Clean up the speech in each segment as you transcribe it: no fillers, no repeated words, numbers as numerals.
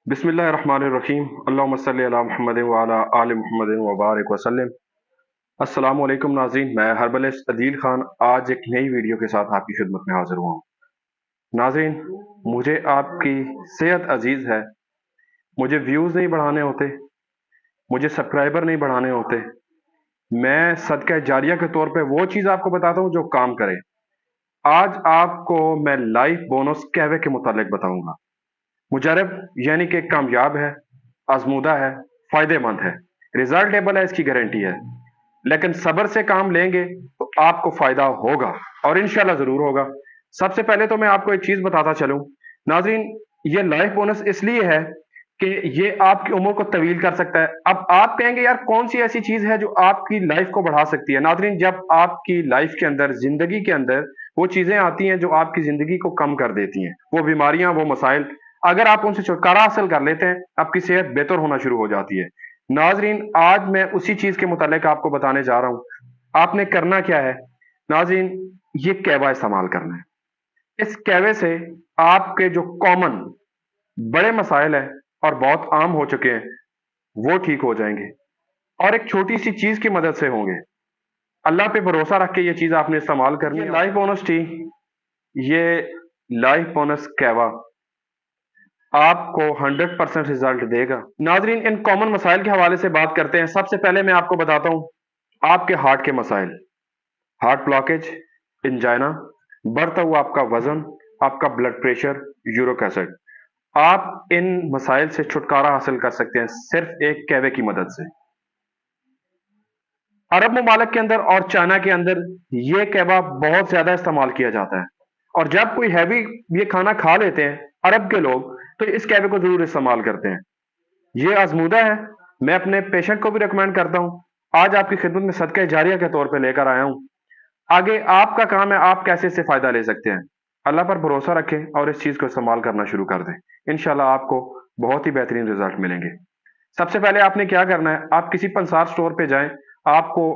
बिस्मिल्लाहिर्रहमानिर्रहीम। अल्लाहुम्मा सल्लि अला मुहम्मद व अला आलि मुहम्मद व बारिक वसल्लम। अस्सलामु अलैकुम नाज़रीन, मैं हर्बलिस्ट अदील खान आज एक नई वीडियो के साथ आपकी खिदमत में हाजिर हुआ हूँ। नाज़रीन, मुझे आपकी सेहत अजीज़ है। मुझे व्यूज़ नहीं बढ़ाने होते, मुझे सब्सक्राइबर नहीं बढ़ाने होते। मैं सदका जारिया के तौर पे वो चीज़ आपको बताता हूँ जो काम करे। आज आपको मैं लाइफ बोनस कहवे के मुतालिक बताऊंगा। मुजरब यानी कि कामयाब है, आजमूदा है, फायदेमंद है, रिजल्टेबल है, इसकी गारंटी है। लेकिन सब्र से काम लेंगे तो आपको फायदा होगा और इंशाल्लाह जरूर होगा। सबसे पहले तो मैं आपको एक चीज बताता चलूं नाजरीन, ये लाइफ बोनस इसलिए है कि ये आपकी उम्र को तवील कर सकता है। अब आप कहेंगे यार कौन सी ऐसी चीज है जो आपकी लाइफ को बढ़ा सकती है। नाजरीन, जब आपकी लाइफ के अंदर, जिंदगी के अंदर वो चीजें आती हैं जो आपकी जिंदगी को कम कर देती हैं, वो बीमारियां, वो मसाइल, अगर आप उनसे छुटकारा हासिल कर लेते हैं, आपकी सेहत बेहतर होना शुरू हो जाती है। नाजरीन, आज मैं उसी चीज के मुतालिक आपको बताने जा रहा हूं। आपने करना क्या है नाजरीन, ये कहवा इस्तेमाल करना है। इस कहवे से आपके जो कॉमन बड़े मसाइल हैं और बहुत आम हो चुके हैं, वो ठीक हो जाएंगे और एक छोटी सी चीज की मदद से होंगे। अल्लाह पे भरोसा रख के ये चीज आपने इस्तेमाल करनी है। लाइफ बोनस थी, ये लाइफ बोनस कहवा आपको 100% रिजल्ट देगा। नाजरीन, इन कॉमन मसाइल के हवाले से बात करते हैं। सबसे पहले मैं आपको बताता हूं आपके हार्ट के मसाइल, हार्ट ब्लॉकेज, इंजाइना, बढ़ता हुआ आपका वजन, आपका ब्लड प्रेशर, यूरिक एसिड। आप इन मसाइल से छुटकारा हासिल कर सकते हैं सिर्फ एक कहवे की मदद से। अरब ममालिक के अंदर और चाइना के अंदर ये कहवा बहुत ज्यादा इस्तेमाल किया जाता है और जब कोई हैवी ये खाना खा लेते हैं अरब के लोग, तो इस कहवे को जरूर इस्तेमाल करते हैं। ये आजमूदा है, मैं अपने पेशेंट को भी रिकमेंड करता हूं। आज आपकी खिदमत में सदका जारिया के तौर पे लेकर आया हूं। आगे आपका काम है, आप कैसे इससे फायदा ले सकते हैं। अल्लाह पर भरोसा रखें और इस चीज को इस्तेमाल करना शुरू कर दें। इंशाल्लाह आपको बहुत ही बेहतरीन रिजल्ट मिलेंगे। सबसे पहले आपने क्या करना है, आप किसी पंसार स्टोर पे जाएं, आपको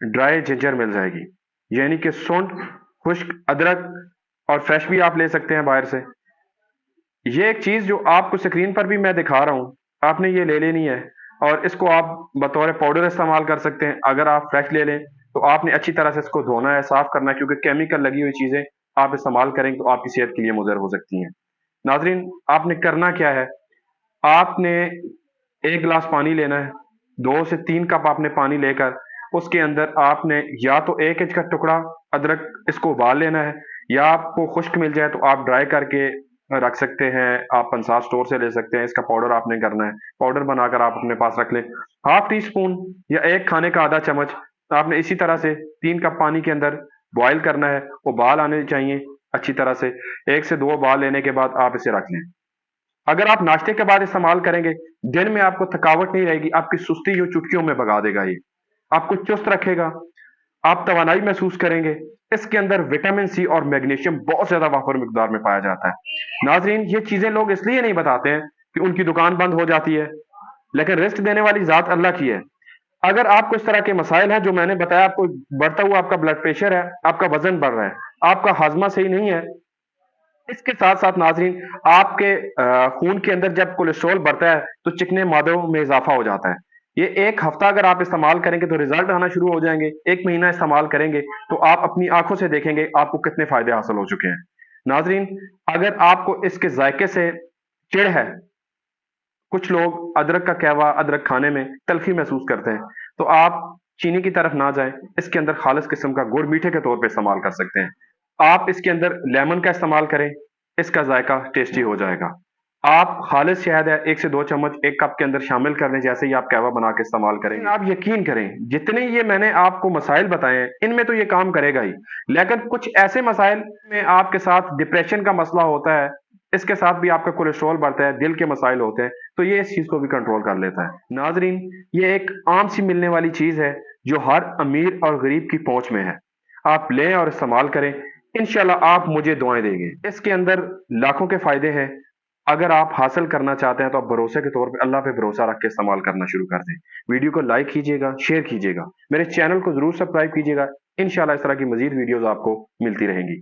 ड्राई जिंजर मिल जाएगी, यानी कि सूंठ, खुश्क अदरक, और फ्रेश भी आप ले सकते हैं बाहर से। ये एक चीज जो आपको स्क्रीन पर भी मैं दिखा रहा हूं, आपने ये ले लेनी है और इसको आप बतौर पाउडर इस्तेमाल कर सकते हैं। अगर आप फ्रेश ले लें तो आपने अच्छी तरह से इसको धोना है, साफ करना है, क्योंकि केमिकल लगी हुई चीजें आप इस्तेमाल करेंगे तो आपकी सेहत के लिए मुज़र हो सकती हैं। नाजरीन, आपने करना क्या है, आपने एक गिलास पानी लेना है, 2 से 3 कप आपने पानी लेकर उसके अंदर आपने या तो 1 इंच का टुकड़ा अदरक इसको उबाल लेना है, या आपको खुश्क मिल जाए तो आप ड्राई करके रख सकते हैं। आप पंसार स्टोर से ले सकते हैं। इसका पाउडर आपने करना है, पाउडर बनाकर आप अपने पास रख लें। हाफ टी स्पून या एक खाने का आधा चम्मच आपने इसी तरह से 3 कप पानी के अंदर बॉईल करना है। उबाल आने चाहिए अच्छी तरह से। 1 से 2 उबाल लेने के बाद आप इसे रख लें। अगर आप नाश्ते के बाद इस्तेमाल करेंगे, दिन में आपको थकावट नहीं रहेगी, आपकी सुस्ती यूं चुटकियों में भगा देगा। ये आपको चुस्त रखेगा, आप तवानाई महसूस करेंगे। इसके अंदर विटामिन सी और मैग्नीशियम बहुत ज्यादा वाफर मिकदार में पाया जाता है। नाजरीन, ये चीजें लोग इसलिए नहीं बताते हैं कि उनकी दुकान बंद हो जाती है, लेकिन रिस्क देने वाली जात अल्लाह की है। अगर आपको इस तरह के मसाइल हैं जो मैंने बताया, आपको बढ़ता हुआ आपका ब्लड प्रेशर है, आपका वजन बढ़ रहा है, आपका हाजमा सही नहीं है, इसके साथ साथ नाजरीन आपके खून के अंदर जब कोलेस्ट्रॉल बढ़ता है तो चिकने मादों में इजाफा हो जाता है। ये 1 हफ्ता अगर आप इस्तेमाल करेंगे तो रिजल्ट आना शुरू हो जाएंगे। 1 महीना इस्तेमाल करेंगे तो आप अपनी आंखों से देखेंगे आपको कितने फायदे हासिल हो चुके हैं। नाजरीन, अगर आपको इसके जायके से चिढ़ है, कुछ लोग अदरक का कहवा, अदरक खाने में तलखी महसूस करते हैं, तो आप चीनी की तरफ ना जाएं। इसके अंदर खालिस किस्म का गुड़ मीठे के तौर पे इस्तेमाल कर सकते हैं। आप इसके अंदर लेमन का इस्तेमाल करें, इसका जायका टेस्टी हो जाएगा। आप खालिस शहद है 1 से 2 चम्मच 1 कप के अंदर शामिल कर लें, जैसे ही आप कहवा बना के इस्तेमाल करेंगे। आप यकीन करें, जितने ये मैंने आपको मसाइल बताए हैं इनमें तो ये काम करेगा ही, लेकिन कुछ ऐसे मसाइल में आपके साथ डिप्रेशन का मसला होता है, इसके साथ भी आपका कोलेस्ट्रॉल बढ़ता है, दिल के मसाइल होते हैं, तो ये इस चीज को भी कंट्रोल कर लेता है। नाजरीन, ये एक आम सी मिलने वाली चीज है जो हर अमीर और गरीब की पहुंच में है। आप लें और इस्तेमाल करें, इंशाल्लाह आप मुझे दुआएं देंगे। इसके अंदर लाखों के फायदे हैं। अगर आप हासिल करना चाहते हैं तो आप भरोसे के तौर पे अल्लाह पे भरोसा रख के इस्तेमाल करना शुरू कर दें। वीडियो को लाइक कीजिएगा, शेयर कीजिएगा, मेरे चैनल को जरूर सब्सक्राइब कीजिएगा। इंशाल्लाह इस तरह की मजीद वीडियोस आपको मिलती रहेंगी।